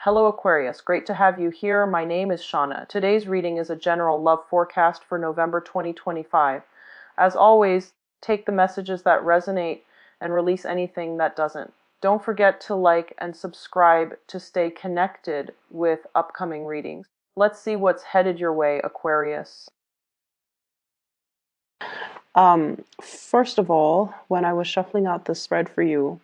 Hello Aquarius, great to have you here. My name is Shauna. Today's reading is a general love forecast for November 2025. As always, take the messages that resonate and release anything that doesn't. Don't forget to like and subscribe to stay connected with upcoming readings. Let's see what's headed your way, Aquarius. First of all, when I was shuffling out the spread for you,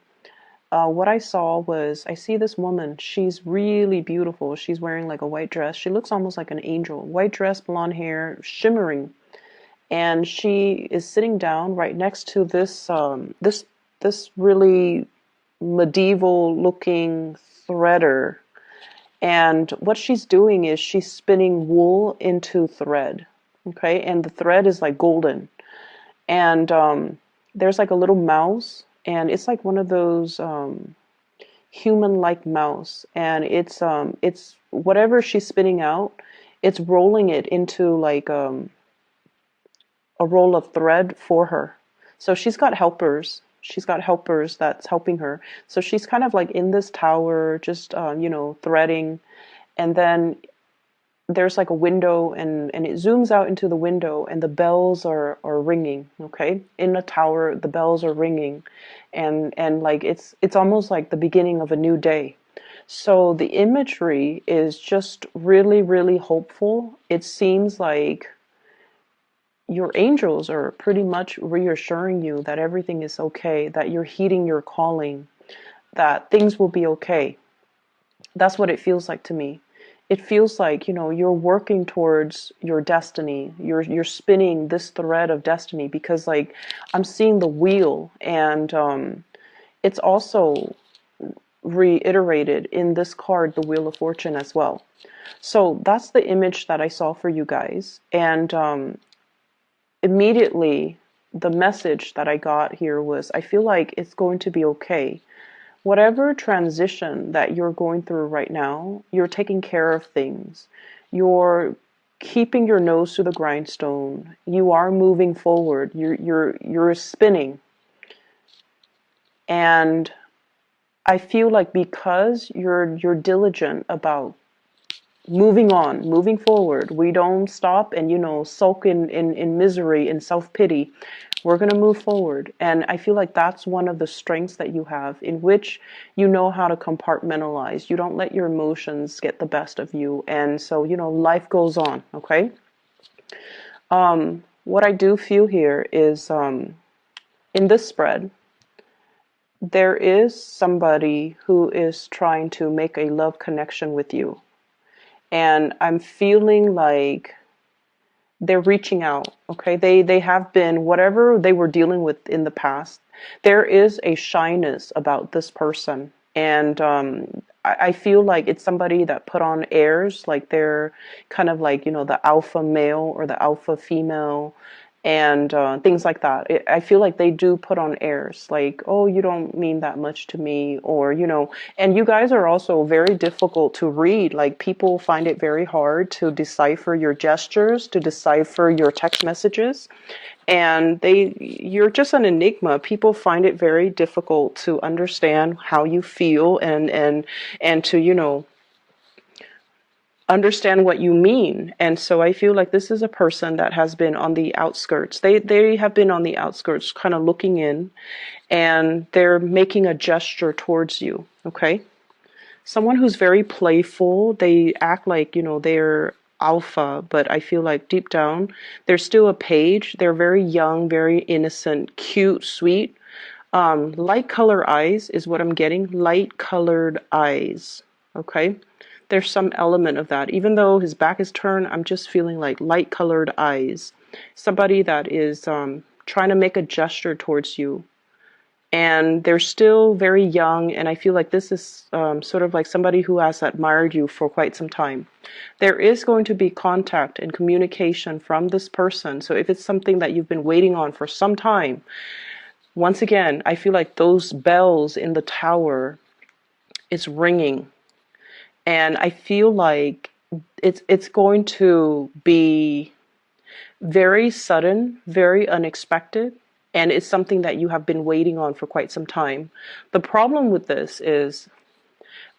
what I saw was I see this woman. She's really beautiful. She's wearing like a white dress. She looks almost like an angel. White dress, blonde hair, shimmering. And she is sitting down right next to this really medieval looking threader. And what she's doing is she's spinning wool into thread. Okay, and the thread is like golden. And there's like a little mouse, and it's like one of those human-like mouse, and it's whatever she's spinning out, it's rolling it into like a roll of thread for her. So she's got helpers. She's got helpers that's helping her. So she's kind of like in this tower, just threading, and then there's like a window, and it zooms out into the window, and the bells are ringing. Okay, in the tower the bells are ringing, and like it's almost like the beginning of a new day. So the imagery is just really, really hopeful. It seems like your angels are pretty much reassuring you that everything is okay, that you're heeding your calling, that things will be okay. That's what it feels like to me. It feels like, you're working towards your destiny. You're spinning this thread of destiny, because like I'm seeing the wheel, and it's also reiterated in this card, the Wheel of Fortune, as well. So that's the image that I saw for you guys. And immediately the message that I got here was, I feel like it's going to be okay. Whatever transition that you're going through right now, you're taking care of things. You're keeping your nose to the grindstone. You are moving forward. You're spinning. And I feel like because you're diligent about moving on, moving forward, we don't stop and sulk in misery and self-pity. We're going to move forward. And I feel like that's one of the strengths that you have, in which you know how to compartmentalize. You don't let your emotions get the best of you. And so, life goes on. Okay. What I do feel here is, in this spread, there is somebody who is trying to make a love connection with you. And I'm feeling like they're reaching out. Okay, they have been, whatever they were dealing with in the past, there is a shyness about this person. And I feel like it's somebody that put on airs, like they're kind of like, the alpha male or the alpha female, and things like that. I feel like they do put on airs, like, oh, you don't mean that much to me, or, and you guys are also very difficult to read. Like, people find it very hard to decipher your gestures, to decipher your text messages, and you're just an enigma. People find it very difficult to understand how you feel, and to, understand what you mean. And so I feel like this is a person that has been on the outskirts. They have been on the outskirts, kind of looking in, and they're making a gesture towards you. Okay, someone who's very playful. They act like, they're alpha, but I feel like deep down they're still a page. They're very young, very innocent, cute, sweet. Light color eyes is what I'm getting. Light colored eyes. Okay, there's some element of that. Even though his back is turned, I'm just feeling like light colored eyes. Somebody that is trying to make a gesture towards you. And they're still very young, and I feel like this is sort of like somebody who has admired you for quite some time. There is going to be contact and communication from this person. So if it's something that you've been waiting on for some time, once again, I feel like those bells in the tower, it's ringing. And I feel like it's going to be very sudden, very unexpected, and it's something that you have been waiting on for quite some time. The problem with this is,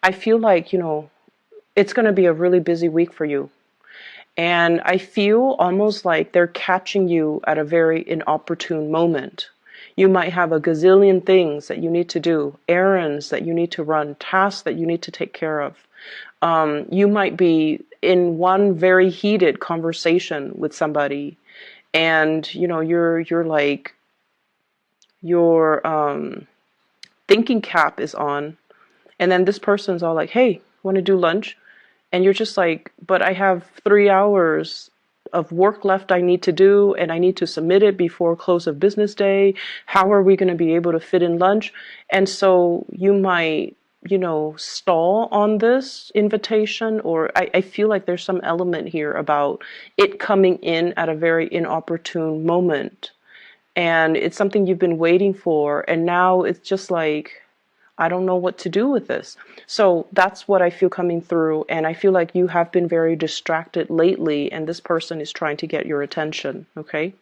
I feel like, it's going to be a really busy week for you. And I feel almost like they're catching you at a very inopportune moment. You might have a gazillion things that you need to do, errands that you need to run, tasks that you need to take care of. You might be in one very heated conversation with somebody, and you're like your thinking cap is on, and then this person's all like, "Hey, want to do lunch?" And you're just like, "But I have 3 hours of work left I need to do, and I need to submit it before close of business day. How are we going to be able to fit in lunch?" And so you might, stall on this invitation, or I feel like there's some element here about it coming in at a very inopportune moment. And it's something you've been waiting for, and now it's just like, I don't know what to do with this. So that's what I feel coming through. And I feel like you have been very distracted lately, and this person is trying to get your attention. Okay.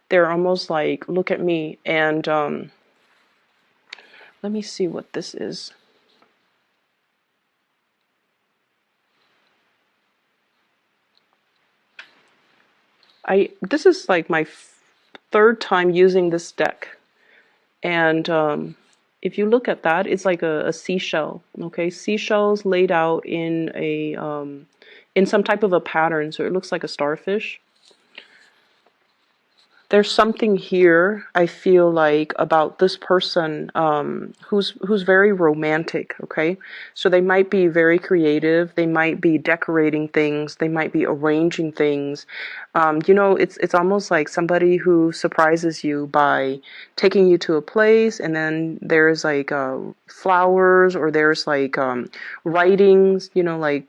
They're almost like, look at me. And let me see what this is. This is like my third time using this deck. And if you look at that, it's like a seashell. Okay, seashells laid out in in some type of a pattern, so it looks like a starfish. There's something here, I feel like, about this person who's very romantic. Okay, so they might be very creative. They might be decorating things. They might be arranging things. It's almost like somebody who surprises you by taking you to a place, and then there's like flowers, or there's like writings. Like,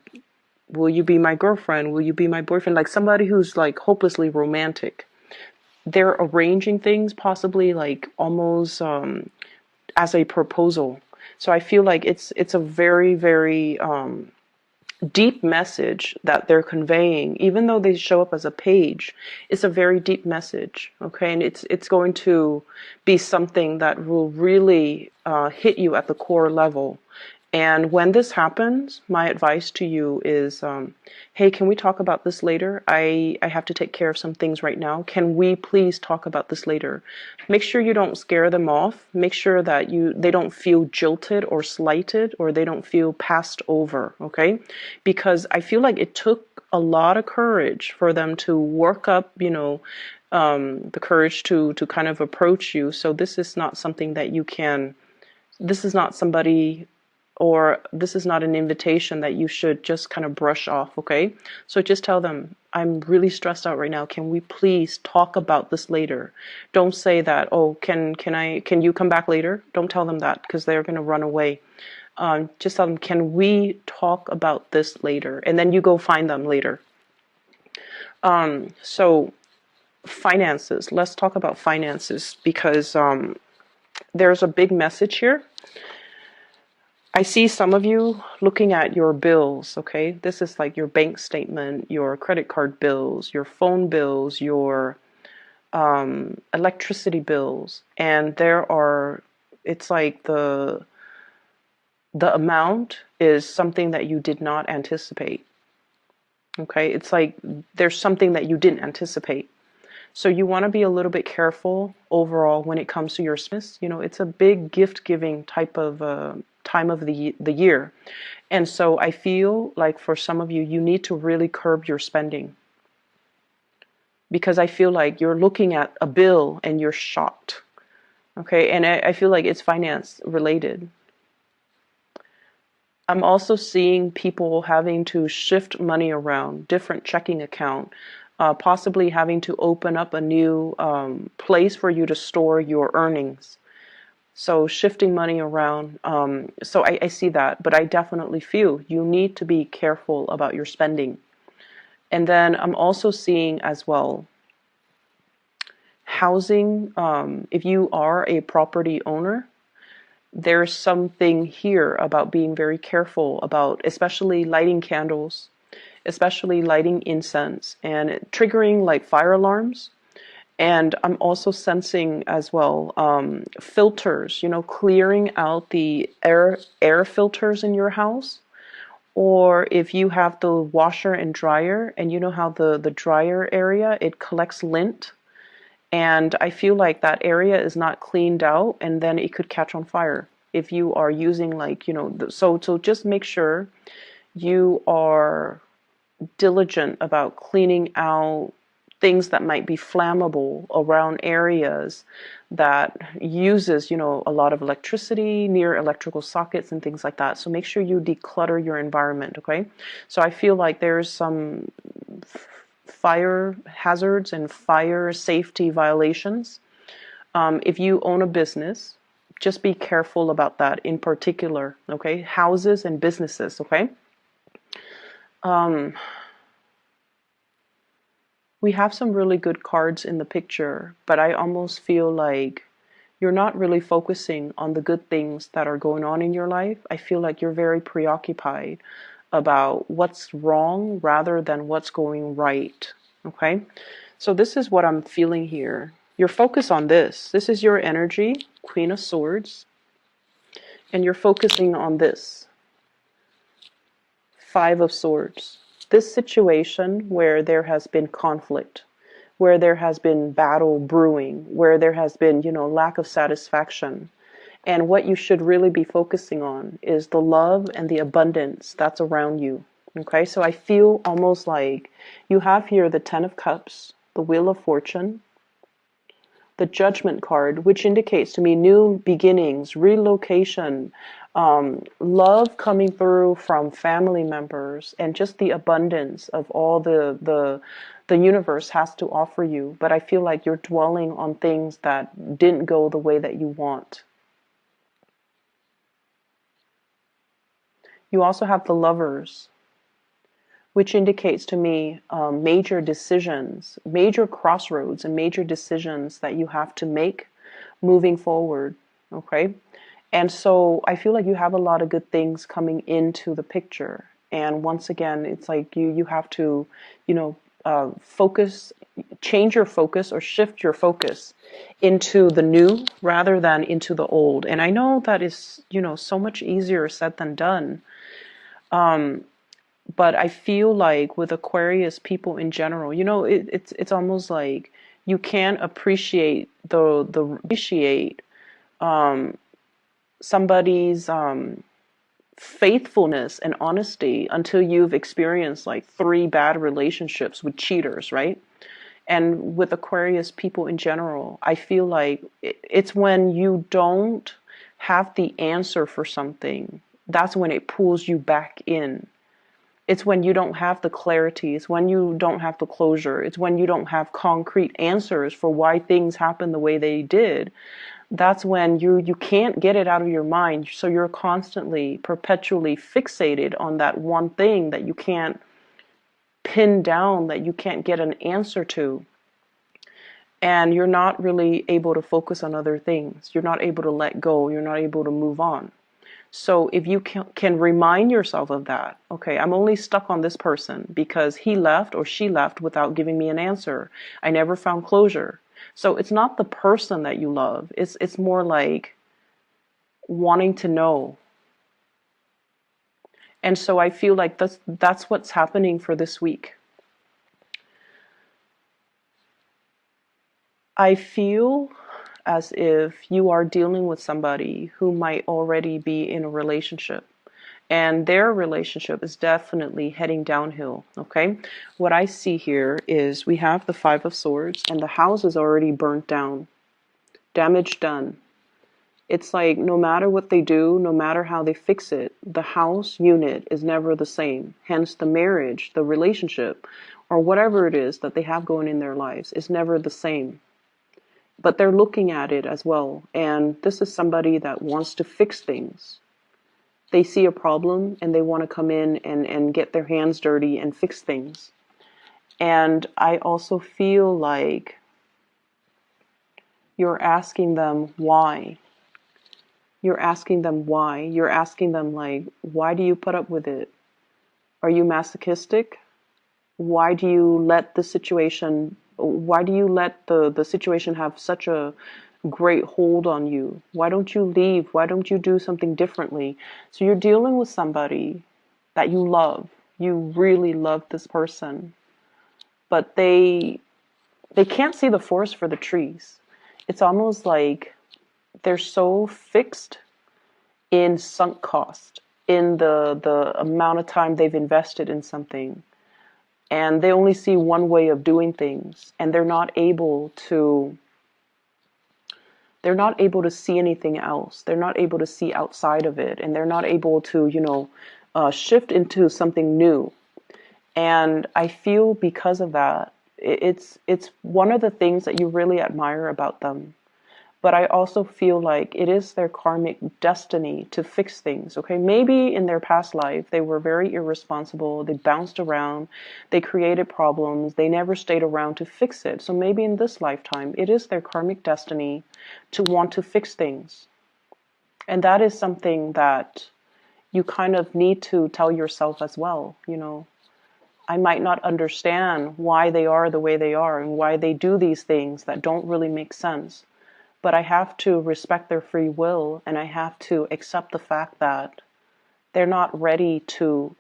will you be my girlfriend? Will you be my boyfriend? Like somebody who's like hopelessly romantic. They're arranging things, possibly like almost as a proposal. So I feel like it's a very, very deep message that they're conveying. Even though they show up as a page, it's a very deep message. Okay, and it's going to be something that will really hit you at the core level. And when this happens, my advice to you is, hey, can we talk about this later? I have to take care of some things right now. Can we please talk about this later? Make sure you don't scare them off. Make sure that they don't feel jilted or slighted, or they don't feel passed over, okay? Because I feel like it took a lot of courage for them to work up, the courage to kind of approach you. So this is not something that this is not somebody, or this is not an invitation that you should just kind of brush off, okay? So just tell them, I'm really stressed out right now. Can we please talk about this later? Don't say that, oh, can you come back later? Don't tell them that, because they're going to run away. Just tell them, can we talk about this later? And then you go find them later. So finances, let's talk about finances, because there's a big message here. I see some of you looking at your bills, okay? This is like your bank statement, your credit card bills, your phone bills, your electricity bills. And it's like the amount is something that you did not anticipate, okay? It's like there's something that you didn't anticipate. So you want to be a little bit careful overall when it comes to your Christmas. It's a big gift-giving type of time of the year. And so I feel like for some of you, you need to really curb your spending. Because I feel like you're looking at a bill and you're shocked. Okay, and I feel like it's finance related. I'm also seeing people having to shift money around, different checking account, possibly having to open up a new place for you to store your earnings. So shifting money around. So I see that, but I definitely feel you need to be careful about your spending. And then I'm also seeing as well, housing. If you are a property owner, there's something here about being very careful about, especially lighting candles, especially lighting incense, and triggering like fire alarms. And I'm also sensing as well filters, clearing out the air filters in your house, Or if you have the washer and dryer, and you know how the dryer area, it collects lint. And I feel like that area is not cleaned out, and then it could catch on fire if you are using, like, so just make sure you are diligent about cleaning out things that might be flammable around areas that uses, a lot of electricity, near electrical sockets and things like that. So make sure you declutter your environment, okay? So I feel like there's some fire hazards and fire safety violations. If you own a business, just be careful about that in particular, okay? Houses and businesses, okay? We have some really good cards in the picture, but I almost feel like you're not really focusing on the good things that are going on in your life. I feel like you're very preoccupied about what's wrong rather than what's going right. Okay? So this is what I'm feeling here. You're focused on this. This is your energy, Queen of Swords. And you're focusing on this, Five of Swords. This situation where there has been conflict, where there has been battle brewing, where there has been, lack of satisfaction. And what you should really be focusing on is the love and the abundance that's around you. Okay, so I feel almost like you have here the Ten of Cups, the Wheel of Fortune, the Judgment card, which indicates to me new beginnings, relocation, love coming through from family members, and just the abundance of all the universe has to offer you. But I feel like you're dwelling on things that didn't go the way that you want. You also have the Lovers, which indicates to me major decisions, major crossroads, and major decisions that you have to make moving forward. Okay? And so I feel like you have a lot of good things coming into the picture. And once again, it's like you have to, focus, change your focus or shift your focus into the new rather than into the old. And I know that is, so much easier said than done. But I feel like with Aquarius people in general, it's almost like you can't appreciate somebody's faithfulness and honesty until you've experienced like 3 bad relationships with cheaters, right? And with Aquarius people in general, I feel like it's when you don't have the answer for something, that's when it pulls you back in. It's when you don't have the clarity. It's when you don't have the closure. It's when you don't have concrete answers for why things happen the way they did. That's when you can't get it out of your mind. So you're constantly, perpetually fixated on that one thing that you can't pin down, that you can't get an answer to. And you're not really able to focus on other things. You're not able to let go. You're not able to move on. So if you can remind yourself of that, okay, I'm only stuck on this person because he left or she left without giving me an answer. I never found closure. So it's not the person that you love. It's more like wanting to know. And so I feel like that's what's happening for this week. I feel as if you are dealing with somebody who might already be in a relationship. And their relationship is definitely heading downhill, okay? What I see here is we have the Five of Swords, and the house is already burnt down. Damage done. It's like no matter what they do, no matter how they fix it, the house unit is never the same. Hence the marriage, the relationship, or whatever it is that they have going in their lives is never the same. But they're looking at it as well. And this is somebody that wants to fix things. They see a problem and they want to come in and get their hands dirty and fix things. And I also feel like you're asking them why. You're asking them why. You're asking them like, why do you put up with it? Are you masochistic? Why do you let the situation have such a great hold on you? Why don't you leave? Why don't you do something differently? So you're dealing with somebody that you love. You really love this person, but they can't see the forest for the trees. It's almost like they're so fixed in sunk cost, in the amount of time they've invested in something, and they only see one way of doing things, and they're not able to see anything else. They're not able to see outside of it, and they're not able to, shift into something new. And I feel because of that, it's one of the things that you really admire about them. But I also feel like it is their karmic destiny to fix things. Okay, maybe in their past life they were very irresponsible, they bounced around, they created problems, they never stayed around to fix it. So maybe in this lifetime it is their karmic destiny to want to fix things. And that is something that you kind of need to tell yourself as well. I might not understand why they are the way they are and why they do these things that don't really make sense. But I have to respect their free will, and I have to accept the fact that they're not ready to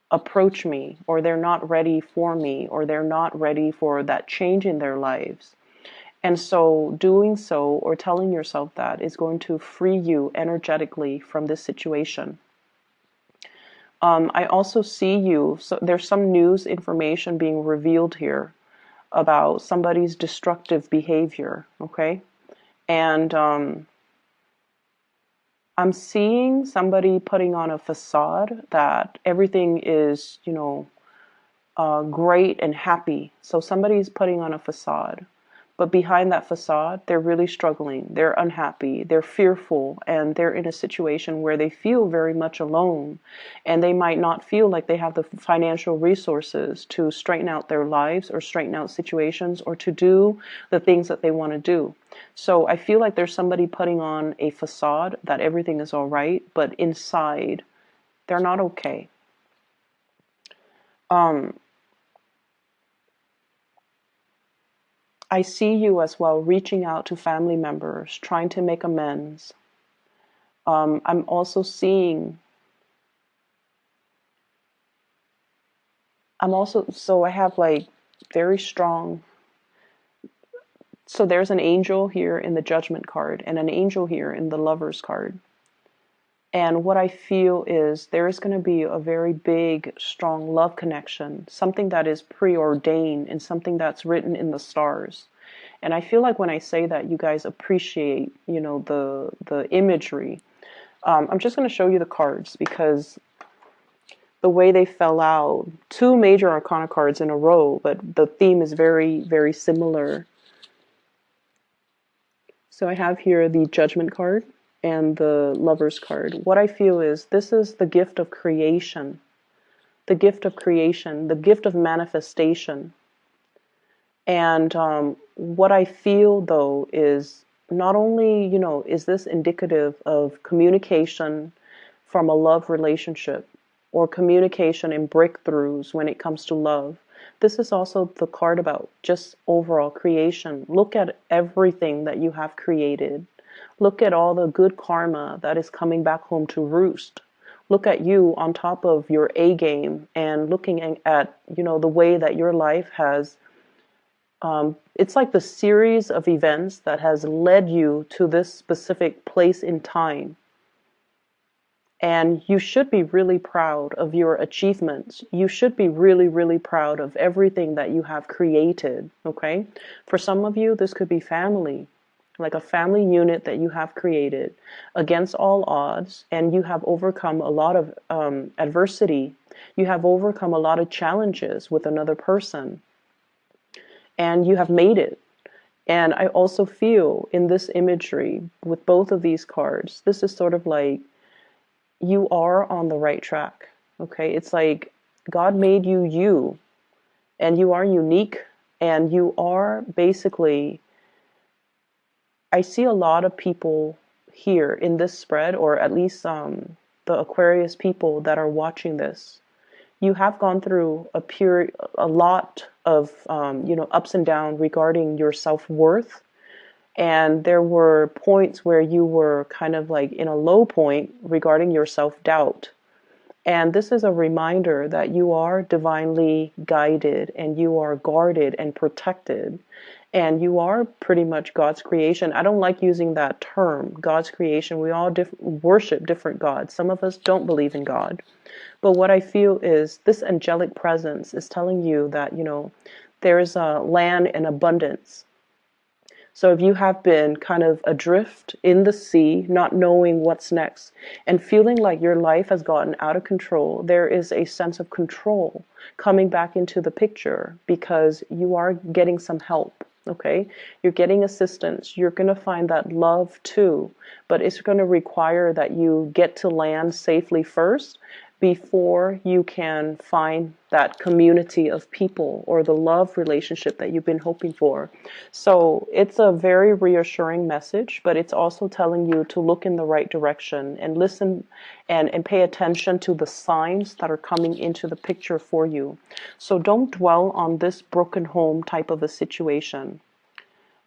approach me, or they're not ready for me, or they're not ready for that change in their lives. And so doing so, or telling yourself that, is going to free you energetically from this situation. I also see you, so there's some news information being revealed here about somebody's destructive behavior, okay? And I'm seeing somebody putting on a facade that everything is, great and happy. So somebody's putting on a facade. But behind that facade, they're really struggling. They're unhappy. They're fearful. And they're in a situation where they feel very much alone. And they might not feel like they have the financial resources to straighten out their lives or straighten out situations or to do the things that they want to do. So I feel like there's somebody putting on a facade that everything is all right, but inside, they're not okay. I see you as well reaching out to family members, trying to make amends. I'm also seeing, so I have like very strong, so there's an angel here in the Judgment card and an angel here in the Lovers card. And what I feel is there is going to be a very big, strong love connection, something that is preordained and something that's written in the stars. And I feel like when I say that, you guys appreciate, the imagery. I'm just going to show you the cards because the way they fell out, two major arcana cards in a row, but the theme is very, very similar. So I have here the Judgment card and the Lovers card. What I feel is this is the gift of creation, the gift of creation, the gift of manifestation. And what I feel, though, is not only, is this indicative of communication from a love relationship or communication and breakthroughs when it comes to love. This is also the card about just overall creation. Look at everything that you have created. Look at all the good karma that is coming back home to roost. Look at you on top of your A game and looking at, the way that your life has it's like the series of events that has led you to this specific place in time. And you should be really proud of your achievements. You should be really, really proud of everything that you have created, okay? For some of you, this could be family, like a family unit that you have created against all odds, and you have overcome a lot of adversity. You have overcome a lot of challenges with another person. And you have made it. And I also feel in this imagery with both of these cards, this is sort of like you are on the right track. Okay, it's like God made you, and you are unique, and you are basically, I see a lot of people here in this spread, or at least the Aquarius people that are watching this. You have gone through a lot of, ups and downs regarding your self-worth. And there were points where you were kind of like in a low point regarding your self-doubt. And this is a reminder that you are divinely guided and you are guarded and protected. And you are pretty much God's creation. I don't like using that term, God's creation. We all worship different gods. Some of us don't believe in God. But what I feel is this angelic presence is telling you that, there is a land in abundance. So if you have been kind of adrift in the sea, not knowing what's next, and feeling like your life has gotten out of control, there is a sense of control coming back into the picture because you are getting some help. Okay, you're getting assistance. You're going to find that love too, but it's going to require that you get to land safely first before you can find that community of people or the love relationship that you've been hoping for. So it's a very reassuring message, but it's also telling you to look in the right direction and listen and pay attention to the signs that are coming into the picture for you. So don't dwell on this broken home type of a situation.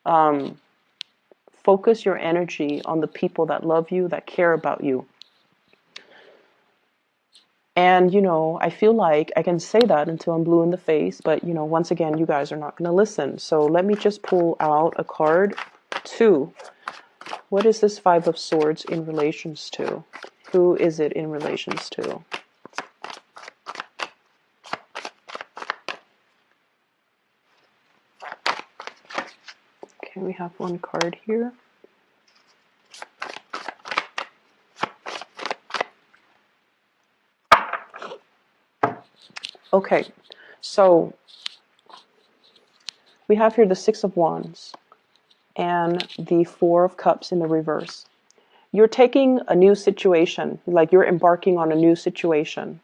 Focus your energy on the people that love you, that care about you. And, I feel like I can say that until I'm blue in the face, but, once again, you guys are not going to listen. So let me just pull out a card. 2. What is this Five of Swords in relations to? Who is it in relations to? Okay, we have one card here. Okay, so we have here the Six of Wands and the Four of Cups in the reverse. You're taking a new situation, like you're embarking on a new situation.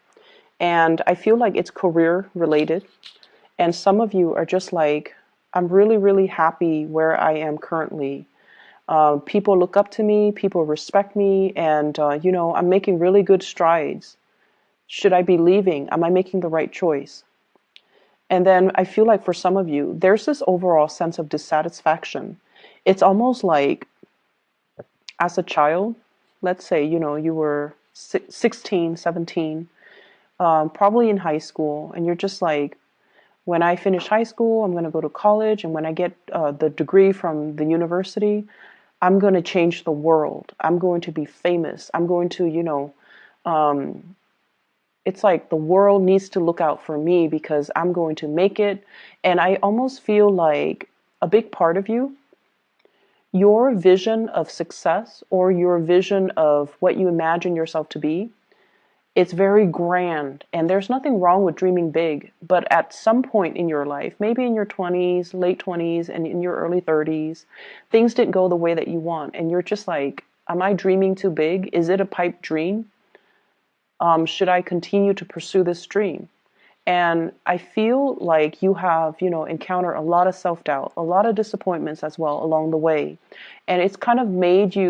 And I feel like it's career related. And some of you are just like, I'm really, really happy where I am currently. People look up to me, people respect me, and, I'm making really good strides. Should I be leaving? Am I making the right choice? And then I feel like for some of you, there's this overall sense of dissatisfaction. It's almost like as a child, let's say, you were 16, 17, probably in high school, and you're just like, when I finish high school, I'm going to go to college, and when I get the degree from the university, I'm going to change the world. I'm going to be famous. I'm going to, it's like the world needs to look out for me because I'm going to make it. And I almost feel like a big part of you, your vision of success or your vision of what you imagine yourself to be, it's very grand. And there's nothing wrong with dreaming big. But at some point in your life, maybe in your 20s, late 20s, and in your early 30s, things didn't go the way that you want. And you're just like, am I dreaming too big? Is it a pipe dream? Should I continue to pursue this dream? And I feel like you have, encountered a lot of self-doubt, a lot of disappointments as well along the way. And it's kind of made you